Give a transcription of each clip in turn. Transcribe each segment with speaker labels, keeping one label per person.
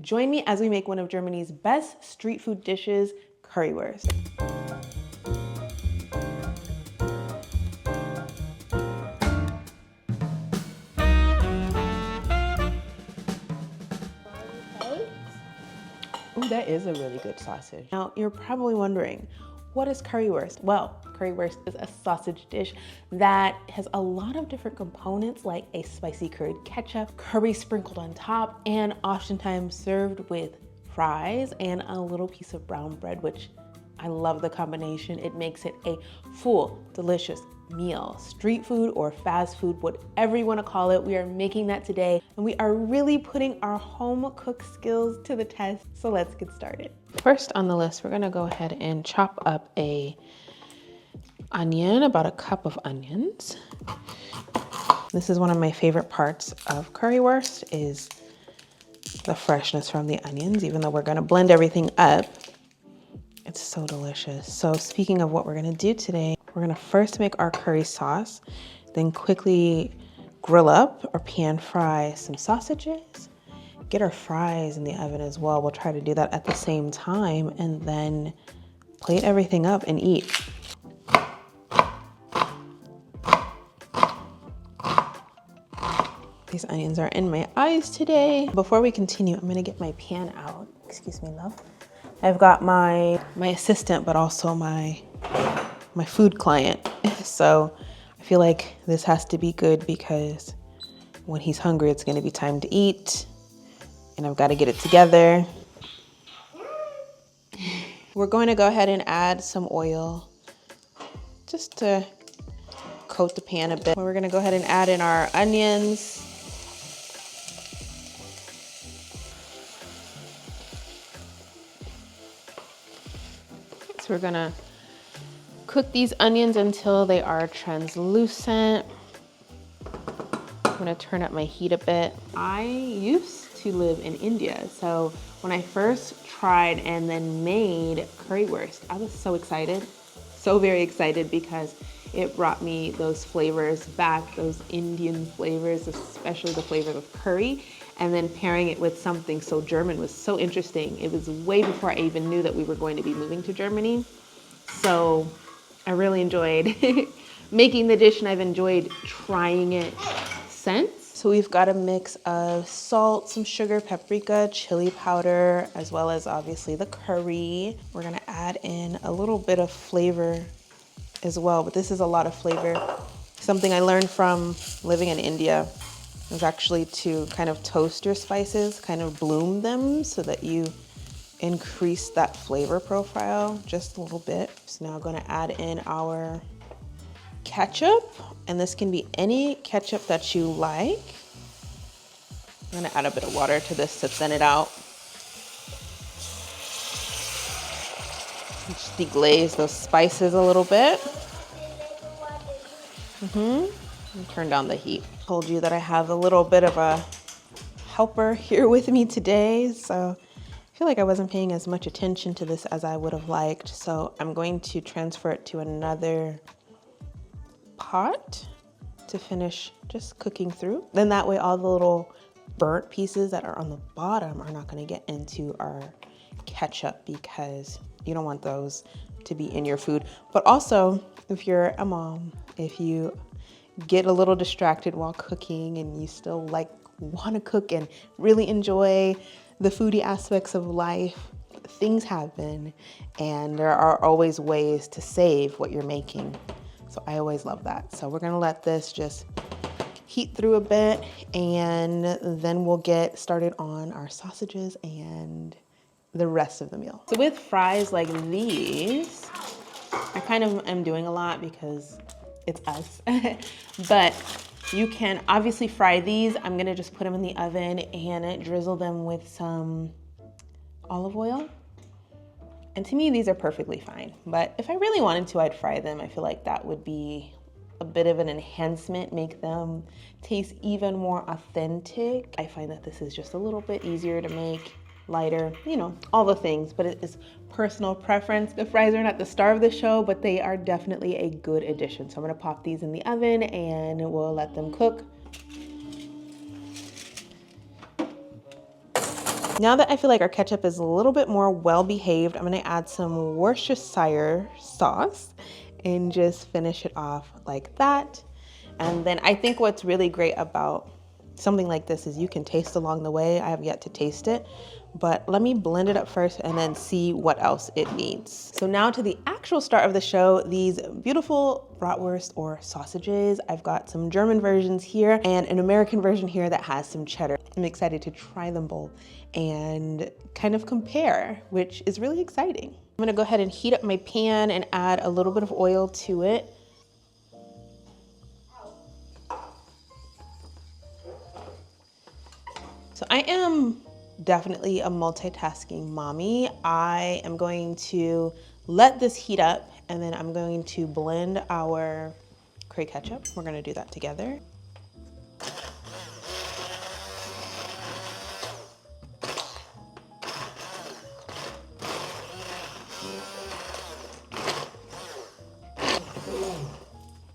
Speaker 1: Join me as we make one of Germany's best street food dishes, Currywurst. Ooh, that is a really good sausage. Now, you're probably wondering, what is currywurst? Well, currywurst is a sausage dish that has a lot of different components like a spicy curried ketchup, curry sprinkled on top, and oftentimes served with fries and a little piece of brown bread, which I love the combination. It makes it a full, delicious meal. Street food or fast food, whatever you want to call it, we are making that today, and we are really putting our home cook skills to the test. So let's get started. First on the list, we're gonna go ahead and chop up a onion, about a cup of onions. This is one of my favorite parts of currywurst, is the freshness from the onions. Even though we're gonna blend everything up, it's so delicious. So speaking of what we're gonna do today, we're gonna first make our curry sauce, then quickly grill up or pan fry some sausages, get our fries in the oven as well. We'll try to do that at the same time, and then plate everything up and eat. These onions are in my eyes today. Before we continue, I'm gonna get my pan out. Excuse me, love. I've got my assistant, but also my food client. So I feel like this has to be good because when he's hungry, it's gonna be time to eat, and I've gotta get it together. We're going to go ahead and add some oil just to coat the pan a bit. We're gonna go ahead and add in our onions. So we're gonna cook these onions until they are translucent. I'm gonna turn up my heat a bit. I used to live in India, so when I first tried and then made currywurst, I was so excited, so very excited, because it brought me those flavors back, those Indian flavors, especially the flavors of curry, and then pairing it with something so German was so interesting. It was way before I even knew that we were going to be moving to Germany. So I really enjoyed making the dish, and I've enjoyed trying it since. So we've got a mix of salt, some sugar, paprika, chili powder, as well as obviously the curry. We're gonna add in a little bit of flavor as well, but this is a lot of flavor. Something I learned from living in India is actually to kind of toast your spices, kind of bloom them so that you increase that flavor profile just a little bit. So now I'm gonna add in our ketchup, and this can be any ketchup that you like. I'm gonna add a bit of water to this to thin it out. Just deglaze those spices a little bit. And turn down the heat. Told you that I have a little bit of a helper here with me today, so I feel like I wasn't paying as much attention to this as I would have liked. So I'm going to transfer it to another pot to finish just cooking through. Then that way all the little burnt pieces that are on the bottom are not gonna get into our ketchup, because you don't want those to be in your food. But also, if you're a mom, if you get a little distracted while cooking and you still want to cook and really enjoy the foodie aspects of life, things happen, and there are always ways to save what you're making. So I always love that. So we're gonna let this just heat through a bit, and then we'll get started on our sausages and the rest of the meal. So with fries like these, I kind of am doing a lot because it's us, but you can obviously fry these. I'm gonna just put them in the oven and drizzle them with some olive oil. And to me, these are perfectly fine. But if I really wanted to, I'd fry them. I feel like that would be a bit of an enhancement, make them taste even more authentic. I find that this is just a little bit easier to make, lighter, you know, all the things, but it is personal preference. The fries are not the star of the show, but they are definitely a good addition. So I'm gonna pop these in the oven and we'll let them cook. Now that I feel like our ketchup is a little bit more well-behaved, I'm gonna add some Worcestershire sauce and just finish it off like that. And then I think what's really great about something like this is you can taste along the way. I have yet to taste it, but let me blend it up first and then see what else it needs. So now to the actual start of the show, these beautiful bratwurst or sausages. I've got some German versions here and an American version here that has some cheddar. I'm excited to try them both and kind of compare, which is really exciting. I'm gonna go ahead and heat up my pan and add a little bit of oil to it. So I am definitely a multitasking mommy. I am going to let this heat up and then I'm going to blend our curry ketchup. We're gonna do that together.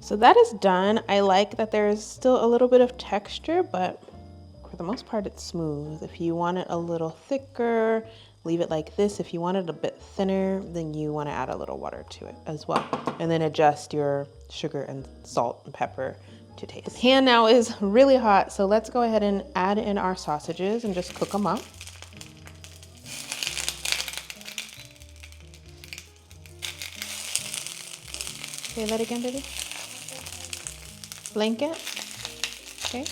Speaker 1: So that is done. I like that there's still a little bit of texture, but for the most part, it's smooth. If you want it a little thicker, leave it like this. If you want it a bit thinner, then you want to add a little water to it as well. And then adjust your sugar and salt and pepper to taste. The pan now is really hot, so let's go ahead and add in our sausages and just cook them up. Say that again, baby. Blanket. Okay.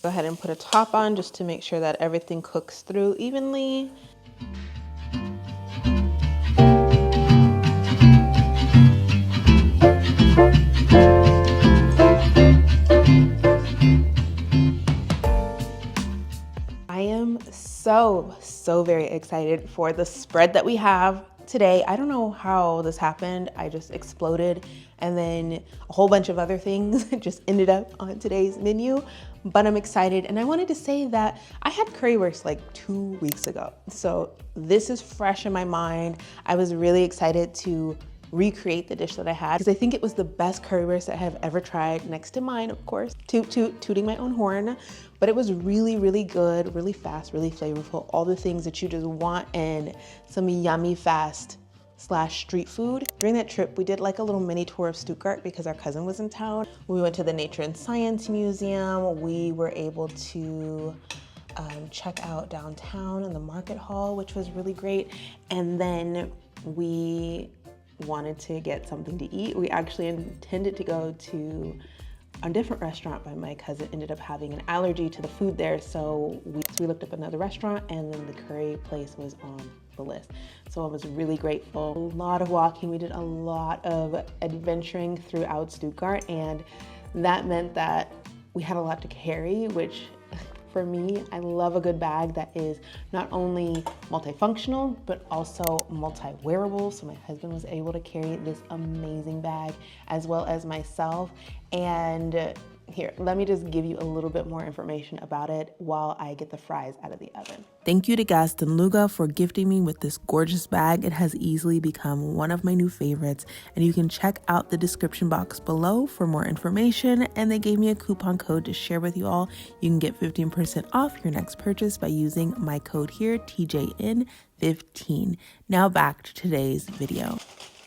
Speaker 1: Go ahead and put a top on just to make sure that everything cooks through evenly. I am so very excited for the spread that we have today. I don't know how this happened. I just exploded and then a whole bunch of other things just ended up on today's menu, but I'm excited. And I wanted to say that I had Currywurst like 2 weeks ago. So this is fresh in my mind. I was really excited to recreate the dish that I had because I think it was the best currywurst I have ever tried, next to mine, of course. Tooting my own horn, but it was really good, really fast, really flavorful, all the things that you just want in some yummy fast slash street food. During that trip, we did like a little mini tour of Stuttgart because our cousin was in town. We went to the Nature and Science Museum. We were able to check out downtown in the market hall, which was really great. And then we wanted to get something to eat. We actually intended to go to a different restaurant, but my cousin ended up having an allergy to the food there. So we looked up another restaurant and then the curry place was on the list. So I was really grateful. A lot of walking. We did a lot of adventuring throughout Stuttgart, and that meant that we had a lot to carry, which for me, I love a good bag that is not only multifunctional, but also multi-wearable. So my husband was able to carry this amazing bag as well as myself. And here, let me just give you a little bit more information about it while I get the fries out of the oven. Thank you to Gaston Luga for gifting me with this gorgeous bag. It has easily become one of my new favorites, and you can check out the description box below for more information. And they gave me a coupon code to share with you all. You can get 15% off your next purchase by using my code here, TJN15. Now back to today's video.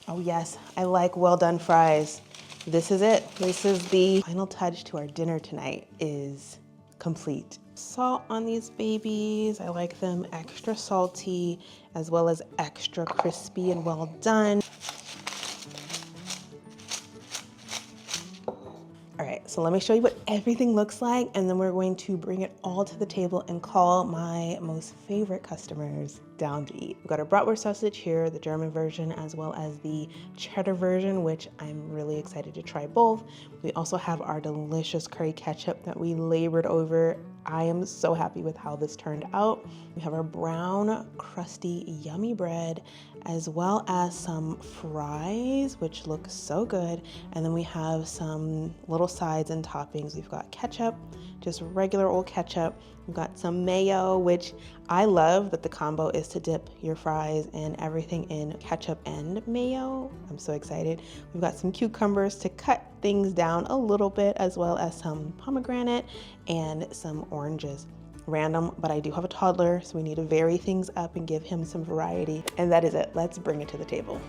Speaker 1: Oh yes, I like well done fries. This is it. This is the final touch to our dinner tonight, is complete. Salt on these babies. I like them extra salty as well as extra crispy and well done. All right, So let me show you what everything looks like, and then we're going to bring it all to the table and call my most favorite customers down to eat. We've got our bratwurst sausage here, the German version, as well as the cheddar version, which I'm really excited to try both. We also have our delicious curry ketchup that we labored over. I am so happy with how this turned out. We have our brown, crusty, yummy bread, as well as some fries, which look so good. And then we have some little sides and toppings. We've got ketchup, just regular old ketchup. We've got some mayo, which I love that the combo is to dip your fries and everything in ketchup and mayo. I'm so excited. We've got some cucumbers to cut things down a little bit, as well as some pomegranate and some oranges. Random, but I do have a toddler, so we need to vary things up and give him some variety. And that is it. Let's bring it to the table.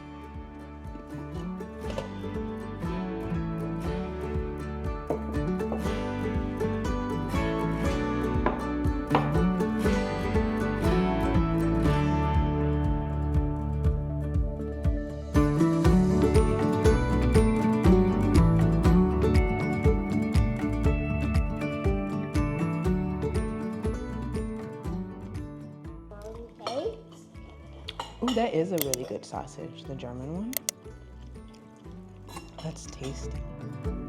Speaker 1: Ooh, that is a really good sausage, the German one. Let's taste it.